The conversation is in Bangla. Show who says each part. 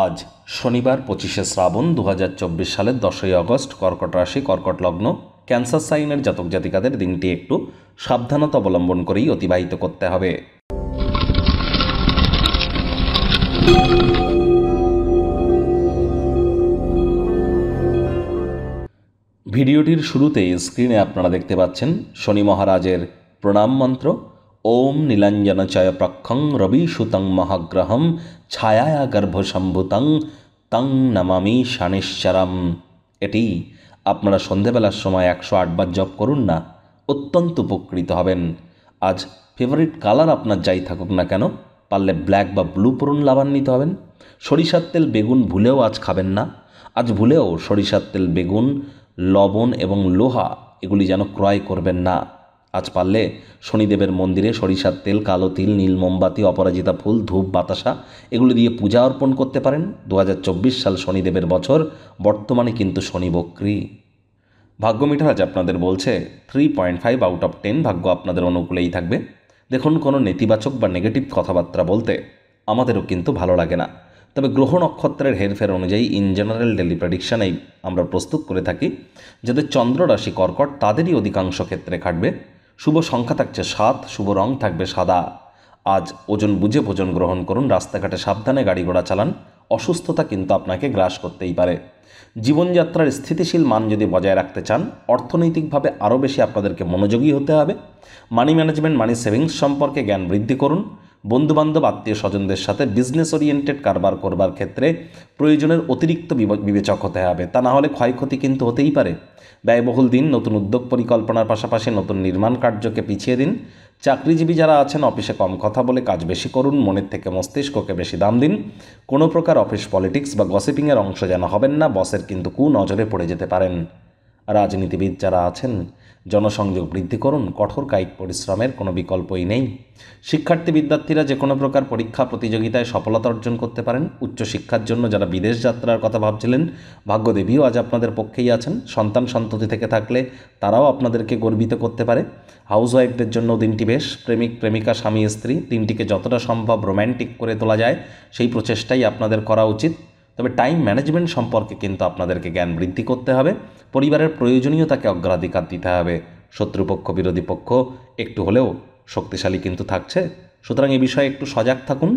Speaker 1: আজ শনিবার 25শে শ্রাবণ 2024 সালের 10ই আগস্ট। কর্কট রাশি, কর্কট লগ্ন, ক্যান্সার সাইনের জাতক জাতিকাদের দিনটি একটু সাবধানতা অবলম্বন করেই অতিবাহিত করতে হবে। ভিডিওটির শুরুতেই স্ক্রিনে আপনারা দেখতে পাচ্ছেন শনি মহারাজের প্রণাম মন্ত্র। ওম নীলাঞ্জনচয় প্রক্ষং রবিসুতং মহাগ্রহম ছায়া গর্ভসম্ভুতং তং নমামি শানিশ্চরম। এটি আপনারা সন্ধেবেলার সময় 108 বার জপ করুন না, অত্যন্ত উপকৃত হবেন। আজ ফেভারিট কালার আপনার যাই থাকুক না কেন, পারলে ব্ল্যাক বা ব্লু পরুন, লাভান্বিত হবেন। সরিষার তেল বেগুন ভুলেও আজ খাবেন না। আজ ভুলেও সরিষার তেল বেগুন, লবণ এবং লোহা এগুলি যেন ক্রয় করবেন না। আজ পারলে শনিদেবের মন্দিরে সরিষার তেল, কালো তিল, নীল মোমবাতি, অপরাজিতা ফুল, ধূপ, বাতাসা এগুলি দিয়ে পূজা অর্পণ করতে পারেন। 2024 সাল শনিদেবের বছর। বর্তমানে কিন্তু শনি বক্রী। ভাগ্য মিটার আজ আপনাদের বলছে 3.5 আউট অফ 10। ভাগ্য আপনাদের অনুকূলেই থাকবে। দেখুন, কোনো নেতিবাচক বা নেগেটিভ কথাবার্তা বলতে আমাদেরও কিন্তু ভালো লাগে না, তবে গ্রহ নক্ষত্রের হেরফের অনুযায়ী ইন জেনারেল ডেলি প্রেডিকশানেই আমরা প্রস্তুত করে থাকি। যাদের চন্দ্র রাশি কর্কট তাদেরই অধিকাংশ ক্ষেত্রে খাটবে। শুভ সংখ্যা থাকছে 7, শুভ রং থাকবে সাদা। আজ ওজন বুঝে ভোজন গ্রহণ করুন, রাস্তাঘাটে সাবধানে গাড়ি ঘোড়া চালান। অসুস্থতা কিন্তু আপনাকে গ্রাস করতেই পারে। জীবনযাত্রার স্থিতিশীল মান যদি বজায় রাখতে চান, অর্থনৈতিকভাবে আরও বেশি আপনাদেরকে মনোযোগী হতে হবে। মানি ম্যানেজমেন্ট, মানি সেভিংস সম্পর্কে জ্ঞান বৃদ্ধি করুন। বন্ধুবান্ধব, আত্মীয় স্বজনদের সাথে বিজনেস ওরিয়েন্টেড কারবার করবার ক্ষেত্রে প্রয়োজনের অতিরিক্ত বিবেচক হতে হবে, তা না হলে ক্ষয়ক্ষতি কিন্তু হতেই পারে। ব্যয়বহুল দিন। নতুন উদ্যোগ পরিকল্পনার পাশাপাশি নতুন নির্মাণ কার্যকে পিছিয়ে দিন। চাকরিজীবী যারা আছেন, অফিসে কম কথা বলে কাজ বেশি করুন। মনের থেকে মস্তিষ্ককে বেশি দাম দিন। কোনো প্রকার অফিস পলিটিক্স বা গসিপিংয়ের অংশ যেন হবেন না, বসের কিন্তু কুনজরে পড়ে যেতে পারেন। রাজনীতিবিদ যারা আছেন, জনসংযোগ বৃদ্ধি করুন। কঠোর কায়িক পরিশ্রমের কোনো বিকল্পই নেই। শিক্ষার্থী বিদ্যার্থীরা যে কোনো প্রকার পরীক্ষা প্রতিযোগিতায় সফলতা অর্জন করতে পারেন। উচ্চশিক্ষার জন্য যারা বিদেশ যাত্রার কথা ভাবছিলেন, ভাগ্যদেবীও আজ আপনাদের পক্ষেই আছেন। সন্তান সন্ততি থেকে থাকলে তারাও আপনাদেরকে গর্বিত করতে পারে। হাউসওয়াইফদের জন্য দিনটি বেশ। প্রেমিক প্রেমিকা, স্বামী স্ত্রী দিনটিকে যতটা সম্ভব রোম্যান্টিক করে তোলা যায় সেই প্রচেষ্টাই আপনাদের করা উচিত। তবে টাইম ম্যানেজমেন্ট সম্পর্কে কিন্তু আপনাদেরকে জ্ঞান বৃদ্ধি করতে হবে। পরিবারের প্রয়োজনীয়তাকে অগ্রাধিকার দিতে হবে। শত্রুপক্ষ, বিরোধী পক্ষ একটু হলেও শক্তিশালী কিন্তু থাকছে, সুতরাং এ বিষয়ে একটু সজাগ থাকুন।